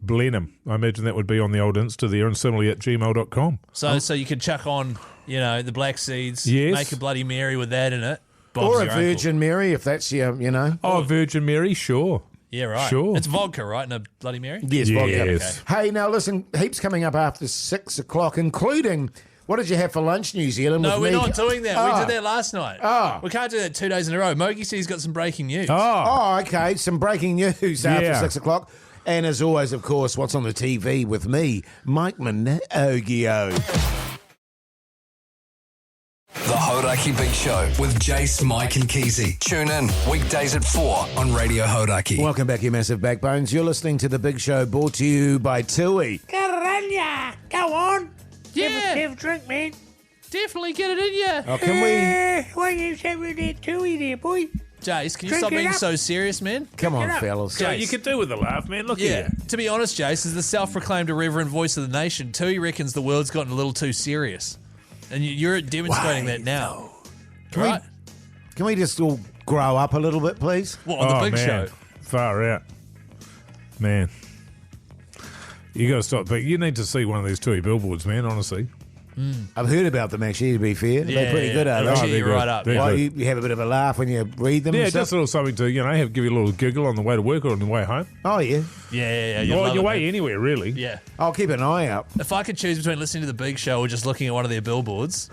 Blenheim. I imagine that would be on the old Insta there, and similarly at gmail.com. So you could chuck on, the black seeds, Yes. make a Bloody Mary with that in it. Bob's Or a your uncle. Virgin Mary, if that's your, Oh, Virgin Mary, sure. Yeah, right. Sure. It's vodka, right? And a Bloody Mary? Yes, vodka. Yes. Hey, now listen, heaps coming up after 6 o'clock, including, what did you have for lunch, New Zealand? No, with we're me? not doing that. We did that last night. Oh. We can't do that 2 days in a row. Mogi said he's got some breaking news. Oh, okay. Some breaking news after Yeah. 6 o'clock. And as always, of course, what's on the TV with me, Mike Minogue. The Hauraki Big Show with Jase, Mike, and Keyzie. Tune in weekdays at 4 on Radio Hauraki. Welcome back, you massive backbones. You're listening to The Big Show, brought to you by Tui. Caranya! Go on! Yeah. Have a drink, man. Definitely get it in you. Oh, can we... Why you say with that Tui there, boy? Jace, can you Drink stop it being up. so serious, man? Come on, it up. fellas. Jace. You could do with a laugh, man. Look Yeah. at you. To be honest, Jace, as the self-proclaimed irreverent voice of the nation, Tui reckons the world's gotten a little too serious. And you're demonstrating that now. Right? Can we just all grow up a little bit, please? What, on the Big man. Show? Far out. Man. You got to stop. But you need to see one of these TUI billboards, man, honestly. I've heard about them, actually, to be fair. Yeah, They're pretty good, are they'll they? cheer they're you good. right up. They're Well, good. you have a bit of a laugh when you read them Yeah, and stuff? just a little something to, give you a little giggle on the way to work or on the way home. Oh, yeah. Yeah. Or you'll on love your it, way man. anywhere, really. Yeah. I'll keep an eye out. If I could choose between listening to the Big Show or just looking at one of their billboards,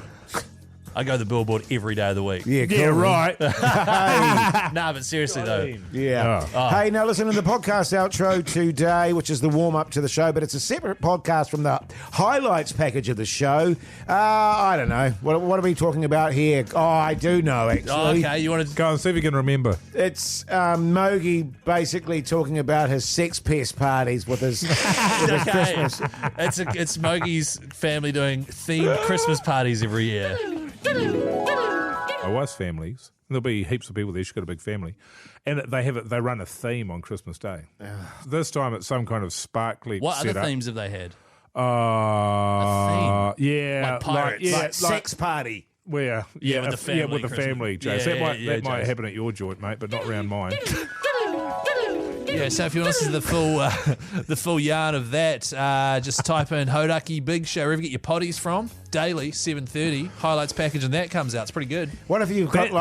I go the billboard every day of the week. Yeah, cool. Yeah, right. Nah, but seriously though, Yeah. Oh. Hey, now listen to the podcast outro today, which is the warm-up to the show, but it's a separate podcast from the highlights package of the show. I don't know. What are we talking about here? Oh, I do know, actually. Oh, okay, you want to? Go and see if you can remember. It's Mogi basically talking about his sex pest parties with his, with his Christmas. It's Mogi's family doing themed Christmas parties every year. My wife's families. There'll be heaps of people there. She's got a big family, and they run a theme on Christmas Day. This time it's some kind of sparkly. What other setup. themes have they had? Yeah, Like pirates. Like sex party. Where Yeah, with the family yeah, with the Christmas. family, Jase. Yeah, that might Jase. happen at your joint, mate, but not around mine. Yeah, so if you want to listen to the full yarn of that, just type in Hauraki Big Show, wherever you get your potties from, daily, 7:30, highlights package, and that comes out. It's pretty good. What if you've got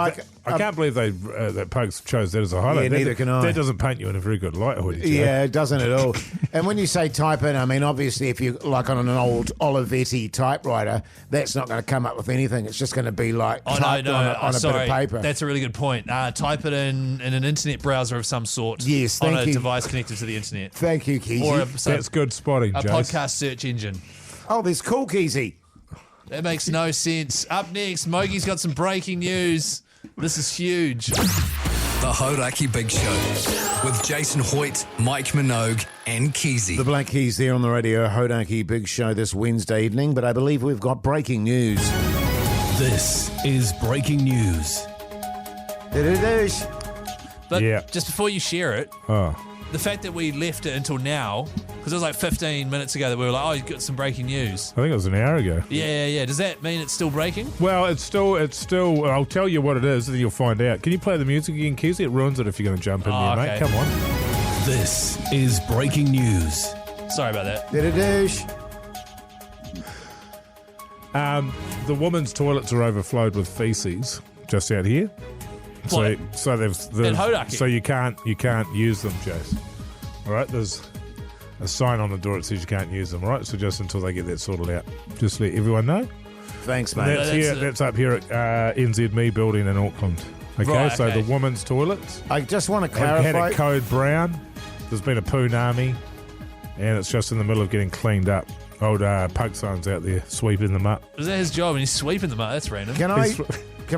I can't believe they that Pokes chose that as a highlight. Yeah, neither can I. That doesn't paint you in a very good light, Hoodie. Yeah, it doesn't at all. And when you say type in, I mean, obviously, if you like on an old Olivetti typewriter, that's not going to come up with anything. It's just going to be like typed on a bit of paper. That's a really good point. Type it in an internet browser of some sort. Yes, on thank a you. device connected to the internet. Thank you, Keyzie. Or That's good spotting, a Jase. podcast search engine. Oh, there's cool Keyzie. That makes no sense. Up next, Mogi's got some breaking news. This is huge. The Hauraki Big Show with Jason Hoyt, Mike Minogue, and Keyzie. The Black Keys there on the radio, Hauraki Big Show this Wednesday evening, but I believe we've got breaking news. This is breaking news. It is. But Yeah. just before you share it, Oh. the fact that we left it until now, because Because it was like 15 minutes ago that we were like, oh, you got some breaking news. I think it was an hour ago. Yeah. Does that mean it's still breaking? Well, it's still. I'll tell you what it is, and you'll find out. Can you play the music again, Keyzie? It ruins it if you're going to jump in there, mate. okay. Come on. This is breaking news. Sorry about that. Did a douche. The women's toilets are overflowed with feces just out here. So they've In Hauraki? so you can't use them, Jase. All right, there's a sign on the door that says you can't use them. All right, so just until they get that sorted out, just let everyone know. Thanks, mate. That's up here at NZME building in Auckland. Okay, Right, so okay. the women's toilets. I just want to I've had clarify. it code brown. There's been a poonami, and it's just in the middle of getting cleaned up. Old Pug Son's out there sweeping them up. Is that his job? And he's sweeping them out. That's random. Can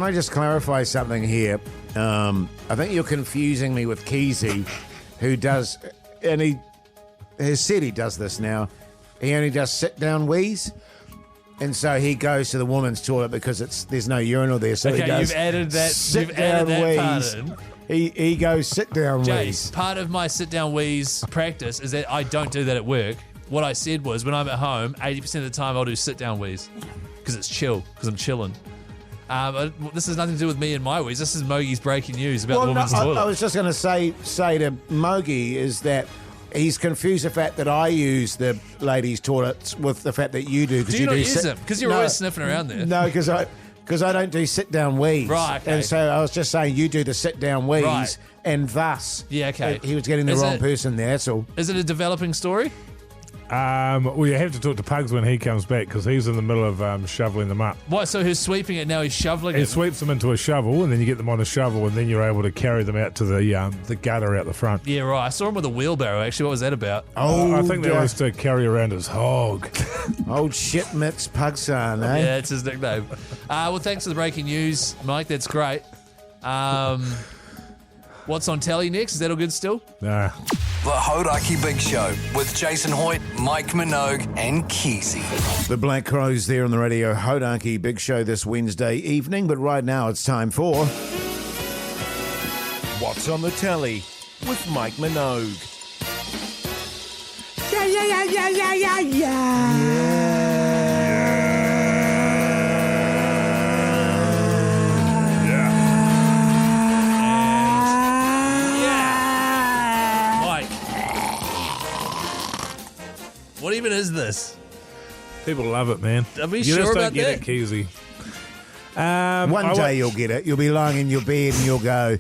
I just clarify something here? I think you're confusing me with Keyzie, who does, and he has said he does this now. He only does sit-down wheeze, and so he goes to the woman's toilet because there's no urinal there. So he Okay, does you've added that. sit-down Part in. He goes sit-down Jase, wheeze. part of my sit-down wheeze practice is that I don't do that at work. What I said was, when I'm at home, 80% of the time I'll do sit-down wheeze because it's chill, because I'm chilling. This has nothing to do with me and my wheeze. This is Mogie's breaking news about the women's toilet. I was just going to say to Mogi is that he's confused the fact that I use the ladies' toilets with the fact that you do. Do you not use them? Because you're always sniffing around there. No, because I don't do sit-down wheeze. Right, okay. And so I was just saying you do the sit-down wheeze, Right. and thus Yeah, okay. he was getting the Is wrong it- person there, that's all. Is it a developing story? Well, you have to talk to Pugs when he comes back because he's in the middle of shoveling them up. What? So who's sweeping it now? He's shoveling He it. sweeps them into a shovel, and then you get them on a shovel, and then you're able to carry them out to the gutter out the front. Yeah, right. I saw him with a wheelbarrow. Actually, what was that about? I think that yeah. was to carry around his hog. Old shit mitts Pugson, eh? Yeah, it's his nickname. Well, thanks for the breaking news, Mike. That's great. What's on telly next? Is that all good still? Nah. The Hauraki Big Show with Jason Hoyt, Mike Minogue, and Keyzie. The Black Crows there on the radio Hauraki Big Show this Wednesday evening, but right now it's time for What's on the telly with Mike Minogue. Mike. What even is this? People love it, man. Are we you sure just about don't get that? it, Keyzie. One day you'll get it. You'll be lying in your bed and you'll go,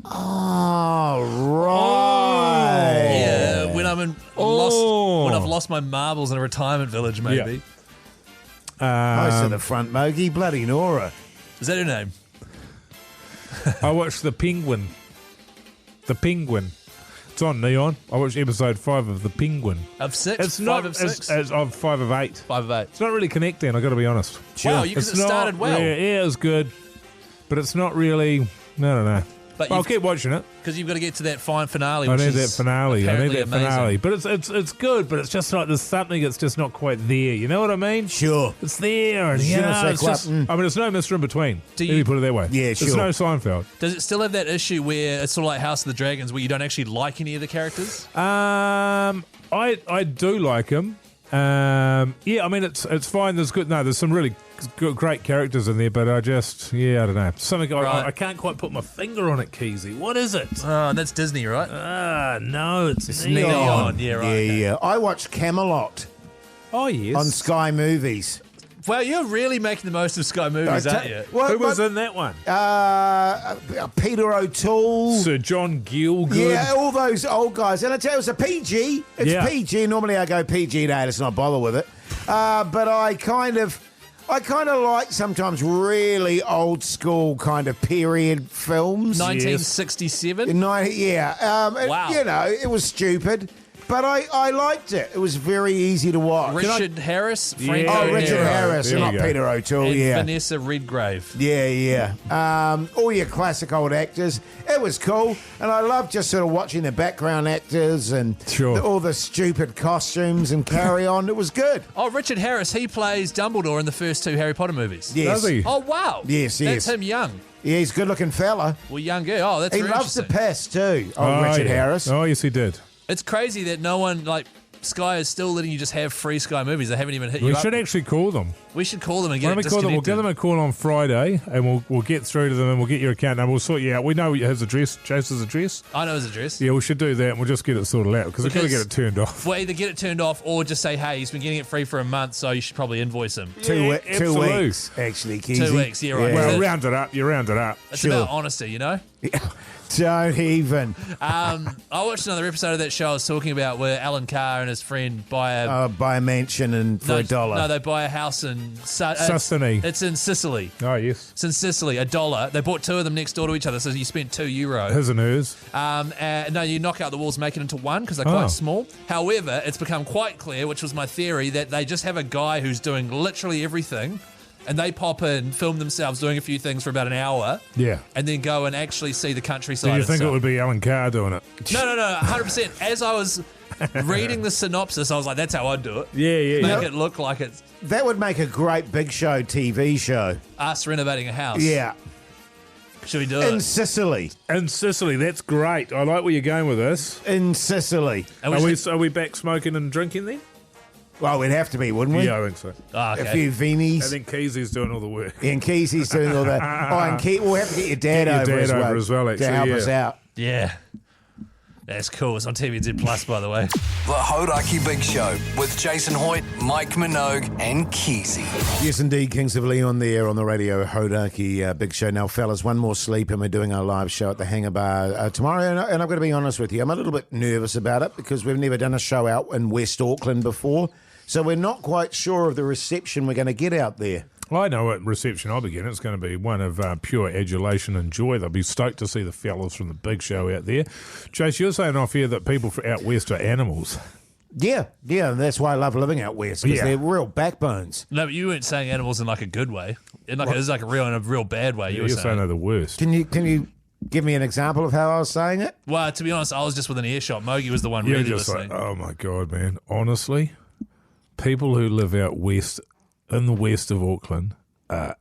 oh, right. Yeah, when I've lost my marbles in a retirement village, maybe. Close to the front, Mogi. Bloody Nora. Is that her name? I watched The Penguin. The Penguin. It's on Neon. I watched episode 5 of The Penguin. Of 6? It's 5 not of 6? It's of 5 of 8. 5 of 8. It's not really connecting, I got to be honest. Wow, because it started well. Yeah, it was good, but it's not really. I don't know. But I'll you've- keep watching it. Because you've got to get to that fine finale. I Which need is that finale. apparently amazing. But it's good. But it's just like there's something that's just not quite there. You know what I mean? Sure. It's there, and Je you ne know, sais it's quoi. just. I mean, there's no Mr. In Between. Do Let me you- put it that way. Yeah, There's sure. no Seinfeld. Does it still have that issue where it's sort of like House of the Dragons, where you don't actually like any of the characters? I do like him. Yeah, I mean it's fine. There's some really good, great characters in there, but I don't know. Something I can't quite put my finger on it, Keyzie. What is it? That's Disney, right? No, it's Neon. Yeah, right. okay. Yeah. I watched Camelot Oh yes. on Sky Movies. Well, you're really making the most of Sky Movies, aren't you? Well, Who was in that one? Peter O'Toole. Sir John Gielgud. Yeah, all those old guys. And I tell you, it's a PG. It's Yeah. PG. Normally I go PG now. Let's not bother with it. But I kind of like sometimes really old school kind of period films. 1967? Wow. You know, it was stupid. But I liked it. It was very easy to watch. Richard Harris? Yeah. Franco Oh, Richard Nero, Harris, There not you go. Peter O'Toole, and yeah. Vanessa Redgrave. Yeah. All your classic old actors. It was cool. And I love just sort of watching the background actors and Sure. all the stupid costumes and carry on. It was good. Oh, Richard Harris, he plays Dumbledore in the first 2 Harry Potter movies. Yes. Does he? Oh, wow. Yes, That's yes. him young. Yeah, he's a good looking fella. Well, young girl. Oh, that's He very loves the interesting. piss too. Oh, Richard yeah. Harris. Oh yes, he did. It's crazy that no one, like, Sky is still letting you just have free Sky movies. They haven't even hit We you should up. actually call them. We should call them and Why get don't it we call them? We'll disconnected. give them a call on Friday, and we'll get through to them, and we'll get your account number. We'll sort you out. We know his address, Jase's address. I know his address. Yeah, we should do that, and we'll just get it sorted out because we've got to get it turned off. We'll either get it turned off or just say, hey, he's been getting it free for a month, so you should probably invoice him. Two absolute. weeks, actually, Keyzie. 2 weeks, yeah, right. Well, round it up. You round it up. It's Sure. about honesty, you know? Don't even. I watched another episode of that show I was talking about where Alan Carr and his friend buy a... Buy a mansion and for $1. No, they buy a house in... Tuscany. It's in Sicily. Oh, yes. It's in Sicily, $1. They bought two of them next door to each other, so you spent €2. His and hers. No, you knock out the walls, make it into one because they're quite small. However, it's become quite clear, which was my theory, that they just have a guy who's doing literally everything, and they pop in, film themselves doing a few things for about an hour, Yeah. and then go and actually see the countryside. Do you think itself. it would be Alan Carr doing it? No, 100%. As I was reading the synopsis, I was like, that's how I'd do it. Yeah. Make it look like it's That would make a great Big Show TV show. us renovating a house. Yeah. Should we do In it? Sicily. In Sicily, that's great. I like where you're going with this. In Sicily. And Are we back smoking and drinking then? Well, we'd have to be, wouldn't we? Yeah, I think so. Oh, okay. A few Veenies. I think Keyzie's doing all the work. And Keyzie's doing all that. And we'll have to get your dad, Get your over, dad over as well, actually, to help yeah. us out. Yeah. That's cool. It's on TVZ Plus, by the way. The Hauraki Big Show with Jason Hoyt, Mike Minogue, and Keyzie. Yes, indeed, Kings of Leon there on the radio Hauraki Big Show. Now, fellas, one more sleep and we're doing our live show at the Hangar Bar tomorrow. And I'm going to be honest with you, I'm a little bit nervous about it because we've never done a show out in West Auckland before. So we're not quite sure of the reception we're going to get out there. Well, I know what reception I'll be getting. It's going to be one of pure adulation and joy. They'll be stoked to see the fellas from the Big Show out there. Jase, you're saying off here that people out west are animals. Yeah, that's why I love living out west, because they're real backbones. No, but you weren't saying animals in like a good way. In a real bad way. You're saying they're the worst. Can you give me an example of how I was saying it? Well, to be honest, I was just within earshot. Mogi was the one You're really just listening. like, oh my God, man. Honestly, people who live out west, in the west of Auckland, are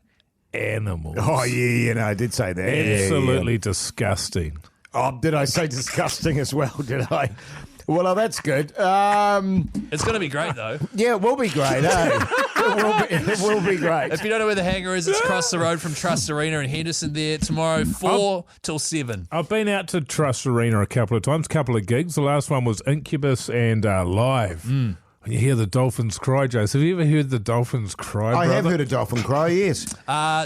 animals. Oh, yeah, I did say that. Absolutely disgusting. Oh, did I say disgusting as well, did I? Well, that's good. It's going to be great, though. Yeah, it will be great, eh? It will be great. If you don't know where the hangar is, it's across the road from Trust Arena in Henderson there. Tomorrow, 4 till 7. I've been out to Trust Arena a couple of times, couple of gigs. The last one was Incubus and Live. When you hear the dolphins cry, Jase, have you ever heard the dolphins cry, I brother? have heard a dolphin cry, yes.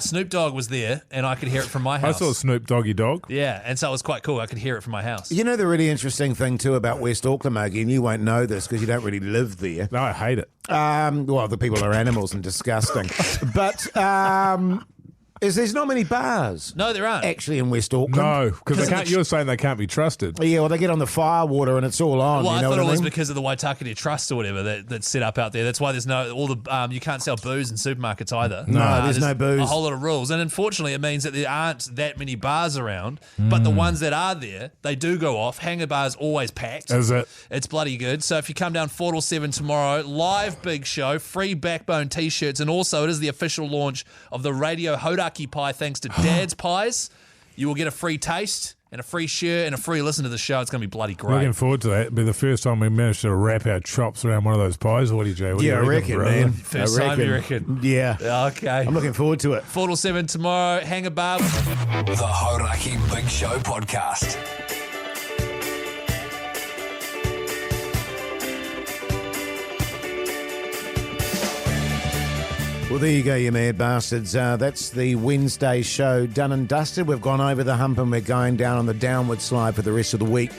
Snoop Dogg was there, and I could hear it from my I house. saw Snoop Doggy Dog. Yeah, and so it was quite cool. I could hear it from my house. You know the really interesting thing, too, about West Auckland, Mogi, and you won't know this because you don't really live there. No, I hate it. Well, the people are animals and disgusting. But there's not many bars. No, there aren't. Actually, in West Auckland. No, because you're saying they can't be trusted. Yeah, well, they get on the firewater and it's all on. Well, you know I thought what it was mean? because of the Waitakere Trust or whatever that's set up out there. That's why there's you can't sell booze in supermarkets either. No, there's no booze. A whole lot of rules. And unfortunately, it means that there aren't that many bars around, but the ones that are there, they do go off. Hangar Bar's always packed. Is it? It's bloody good. So if you come down 4 till 7 tomorrow, live Big Show, free Backbone t-shirts, and also it is the official launch of the Radio Hauraki Pie thanks to Dad's Pies. You will get a free taste and a free shirt and a free listen to the show. It's going to be bloody great. Looking forward to that. It'll be the first time we managed to wrap our chops around one of those pies. What do you, Jay? What do you I reckon, brother? man. First time, you reckon? Yeah. Okay. I'm looking forward to it. 4 till 7 tomorrow, Hangar Bar. The Hauraki Big Show podcast. Well, there you go, you mad bastards. That's the Wednesday show done and dusted. We've gone over the hump and we're going down on the downward slide for the rest of the week.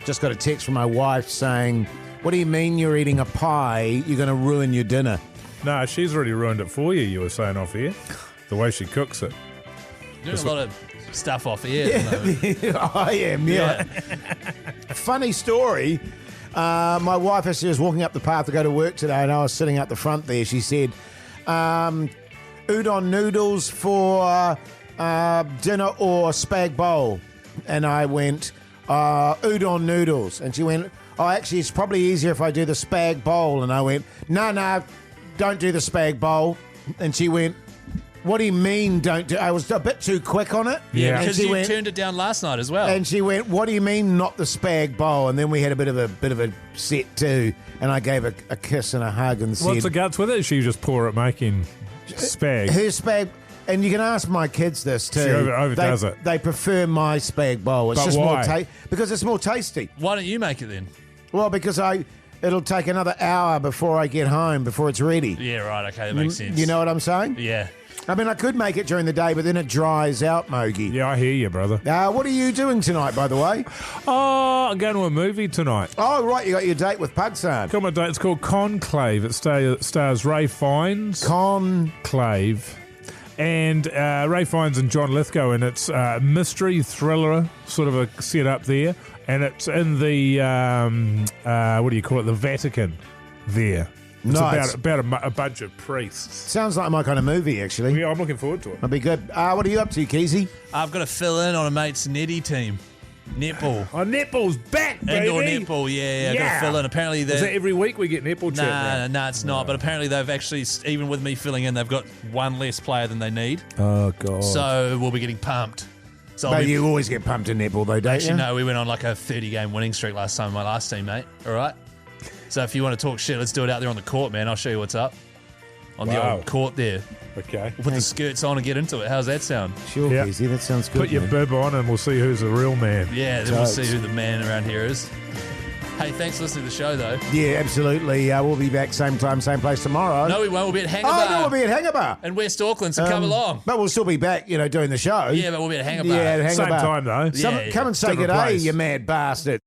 Just got a text from my wife saying, what do you mean you're eating a pie? You're going to ruin your dinner. No, she's already ruined it for you were saying off here. The way she cooks it. Doing a lot of stuff off here. At the moment. I am, yeah. Funny story. My wife, as she was walking up the path to go to work today, and I was sitting out the front there, she said, udon noodles for dinner or spag bowl? And I went, udon noodles. And she went, oh, actually, it's probably easier if I do the spag bowl. And I went, no, don't do the spag bowl. And she went, what do you mean don't do? I was a bit too quick on it. Yeah. Because you turned it down last night as well. And she went, what do you mean not the spag bowl? And then we had a bit of a set too. And I gave her a kiss and a hug and said... What's the guts with it? She was just poor at making spag. Her spag... And you can ask my kids this too. She overdoes it. They prefer my spag bowl. It's But just why? more because it's more tasty. Why don't you make it then? Well, because it'll take another hour before I get home, before it's ready. Yeah, right. Okay, that makes sense. You know what I'm saying? Yeah. I mean, I could make it during the day, but then it dries out, Mogi. Yeah, I hear you, brother. What are you doing tonight, by the way? Oh, I'm going to a movie tonight. Oh, right, you got your date with Pugsan. Got my date. It's called Conclave. It stars Ray Fiennes. Conclave. And Ray Fiennes and John Lithgow, and it's a mystery thriller sort of a setup there, and it's in the what do you call it? The Vatican. There, it's Nice. about a bunch of priests. Sounds like my kind of movie, actually. Yeah, I'm looking forward to it. That'll be good. What are you up to, Keyzie? I've got to fill in on a mate's netty team. Netball. Oh, netball's back, baby. Indoor netball, yeah. I've got to fill in. Apparently, is that every week we get netball chat? Nah, it's not. But apparently, they've actually, even with me filling in, they've got one less player than they need. Oh, God. So we'll be getting pumped. So But you always get pumped in netball, though, don't Actually, you? no, we went on like a 30-game winning streak last time with my last team, mate. All right? So if you want to talk shit, let's do it out there on the court, man. I'll show you what's up. On the old court there. Okay. We'll put the skirts on and get into it. How's that sound? Sure, Yep. Keyzie, that sounds good. Put your man. bib on and we'll see who's the real man. Yeah, then we'll see who the man around here is. Hey, thanks for listening to the show, though. Yeah, absolutely. We'll be back same time, same place tomorrow. No, we won't. We'll be at Hangar Oh, Bar no, we'll be at Hangar Bar. in West Auckland, so come along. But we'll still be back, doing the show. Yeah, but we'll be at Hangar Bar. Yeah, at Hangar Same Bar. time, though. Yeah, Come and say different good day, place. you mad bastard.